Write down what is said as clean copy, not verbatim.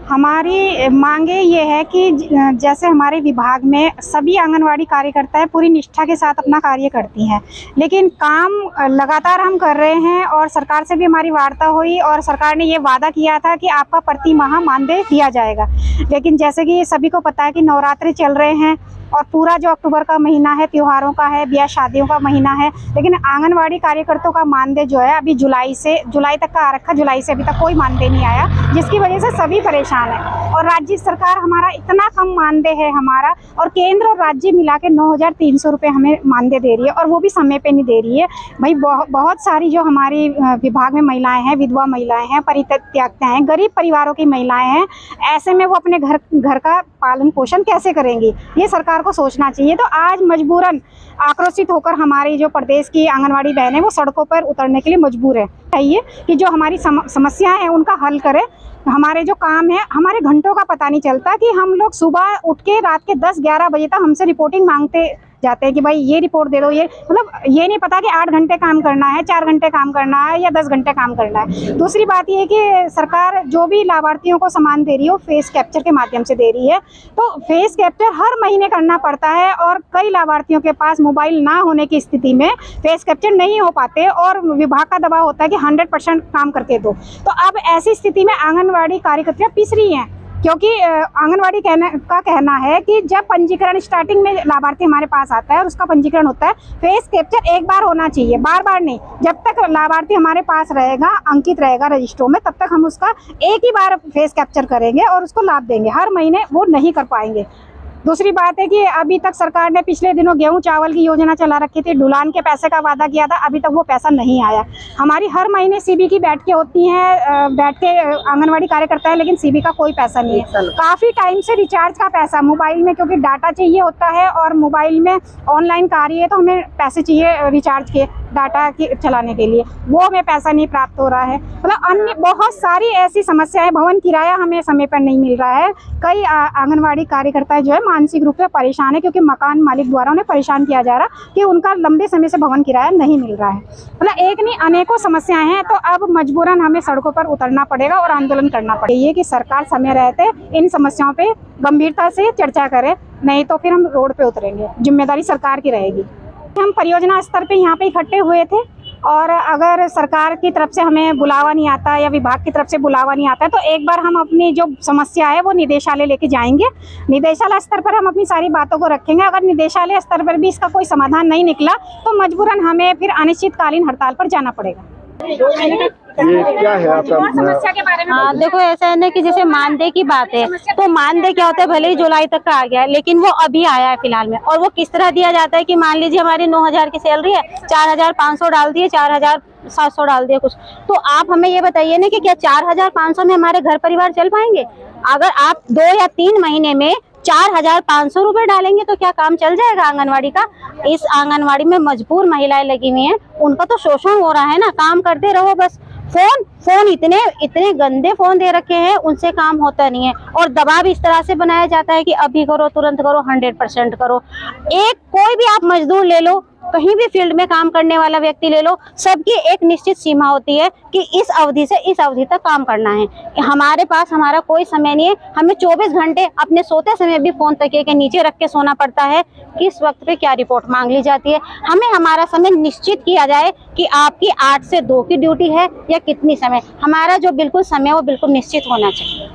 हमारी मांगे ये है कि जैसे हमारे विभाग में सभी आंगनवाड़ी कार्यकर्ताएं पूरी निष्ठा के साथ अपना कार्य करती हैं, लेकिन काम लगातार हम कर रहे हैं और सरकार से भी हमारी वार्ता हुई और सरकार ने ये वादा किया था कि आपका प्रति माह मानदेय दिया जाएगा। लेकिन जैसे कि सभी को पता है कि नवरात्रि चल रहे हैं और पूरा जो अक्टूबर का महीना है त्योहारों का है, ब्याह शादियों का महीना है, लेकिन आंगनवाड़ी कार्यकर्ताओं का मानदेय जो है अभी जुलाई तक का आ रखा, जुलाई से अभी तक कोई मानदेय नहीं आया, जिसकी वजह से सभी परेशान हैं। और राज्य सरकार हमारा इतना कम मानदेय है हमारा, और केंद्र और राज्य मिला के 9,300 रुपये हमें मानदेय दे रही है और वो भी समय पे नहीं दे रही है। भाई बहुत सारी जो हमारी विभाग में महिलाएं हैं, विधवा महिलाएं हैं, परित्यक्ता हैं, गरीब परिवारों की महिलाएं हैं, ऐसे में वो अपने घर का पालन पोषण कैसे करेंगी, ये सरकार को सोचना चाहिए। तो आज मजबूरन आक्रोशित होकर हमारी जो प्रदेश की आंगनवाड़ी बहनें वो सड़कों पर उतरने के लिए मजबूर है। चाहिए कि जो हमारी समस्याएं हैं उनका हल करें। हमारे जो काम है, हमारे घंटों का पता नहीं चलता कि हम लोग सुबह उठ के रात के 10-11 बजे तक हमसे रिपोर्टिंग मांगते जाते हैं कि भाई ये रिपोर्ट दे दो, ये मतलब ये नहीं पता कि 8 घंटे काम करना है, 4 घंटे काम करना है या 10 घंटे काम करना है। दूसरी बात ये है कि सरकार जो भी लाभार्थियों को सामान दे रही है वो फेस कैप्चर के माध्यम से दे रही है, तो फेस कैप्चर हर महीने करना पड़ता है और कई लाभार्थियों के पास मोबाइल ना होने की स्थिति में फेस कैप्चर नहीं हो पाते और विभाग का दबाव होता है कि 100% काम करके दो। तो अब ऐसी स्थिति में आंगनवाड़ी कार्यकर्ता पिस रही हैं, क्योंकि आंगनवाड़ी का कहना है कि जब पंजीकरण स्टार्टिंग में लाभार्थी हमारे पास आता है और उसका पंजीकरण होता है, फेस कैप्चर एक बार होना चाहिए, बार बार नहीं। जब तक लाभार्थी हमारे पास रहेगा, अंकित रहेगा रजिस्टरों में, तब तक हम उसका एक ही बार फेस कैप्चर करेंगे और उसको लाभ देंगे। हर महीने वो नहीं कर पाएंगे। दूसरी बात है कि अभी तक सरकार ने पिछले दिनों गेहूं चावल की योजना चला रखी थी, ढुलान के पैसे का वादा किया था, अभी तक वो पैसा नहीं आया। हमारी हर महीने सीबी की बैठकें होती हैं, बैठ के आंगनवाड़ी कार्यकर्ता है, लेकिन सीबी का कोई पैसा नहीं है। काफ़ी टाइम से रिचार्ज का पैसा मोबाइल में, क्योंकि डाटा चाहिए होता है और मोबाइल में ऑनलाइन कार्य है तो हमें पैसे चाहिए रिचार्ज के, डाटा की चलाने के लिए, वो हमें पैसा नहीं प्राप्त हो रहा है। मतलब अन्य बहुत सारी ऐसी समस्याएं, भवन किराया हमें समय पर नहीं मिल रहा है। कई आंगनवाड़ी कार्यकर्ता जो है मानसिक रूप से परेशान है, क्योंकि मकान मालिक द्वारा उन्हें परेशान किया जा रहा कि उनका लंबे समय से भवन किराया नहीं मिल रहा है। मतलब एक नहीं अनेकों समस्याएं हैं, तो अब मजबूरन हमें सड़कों पर उतरना पड़ेगा और आंदोलन करना पड़ेगा। ये कि सरकार समय रहते इन समस्याओं पे गंभीरता से चर्चा करे, नहीं तो फिर हम रोड पे उतरेंगे, जिम्मेदारी सरकार की रहेगी। हम परियोजना स्तर पे यहाँ पे इकट्ठे हुए थे और अगर सरकार की तरफ से हमें बुलावा नहीं आता या विभाग की तरफ से बुलावा नहीं आता है तो एक बार हम अपनी जो समस्या है वो निदेशालय लेके जाएंगे। निदेशालय स्तर पर हम अपनी सारी बातों को रखेंगे। अगर निदेशालय स्तर पर भी इसका कोई समाधान नहीं निकला तो मजबूरन हमें फिर अनिश्चितकालीन हड़ताल पर जाना पड़ेगा। ये क्या है आपका समस्या के बारे में? देखो ऐसा है ना कि जैसे मानदेय की बात है, तो मानदेय क्या होता है, भले ही जुलाई तक का आ गया है लेकिन वो अभी आया है फिलहाल में, और वो किस तरह दिया जाता है कि मान लीजिए हमारी 9,000 की सैलरी है, 4,500 डाल दिए, 4,700 डाल दिए कुछ, तो आप हमें ये बताइए ना कि क्या 4,500 में हमारे घर परिवार चल पाएंगे? अगर आप 2 या 3 महीने में 4,500 रुपए डालेंगे तो क्या काम चल जाएगा आंगनवाड़ी का? इस आंगनवाड़ी में मजबूर महिलाएं लगी हुई हैं, उनका तो शोषण हो रहा है ना, काम करते रहो बस। फोन इतने गंदे फोन दे रखे हैं, उनसे काम होता नहीं है और दबाव इस तरह से बनाया जाता है कि अभी करो, तुरंत करो, 100% करो। कोई भी आप मजदूर ले लो, कहीं भी फील्ड में काम करने वाला व्यक्ति ले लो, सबकी एक निश्चित सीमा होती है कि इस अवधि से इस अवधि तक काम करना है। हमारे पास हमारा कोई समय नहीं है, हमें 24 घंटे अपने सोते समय भी फोन तकिए के नीचे रख के सोना पड़ता है। किस वक्त पे क्या रिपोर्ट मांग ली जाती है, हमें हमारा समय निश्चित किया जाए कि आपकी 8 से 2 की ड्यूटी है या कितनी समय, हमारा जो बिल्कुल समय वो बिल्कुल निश्चित होना चाहिए।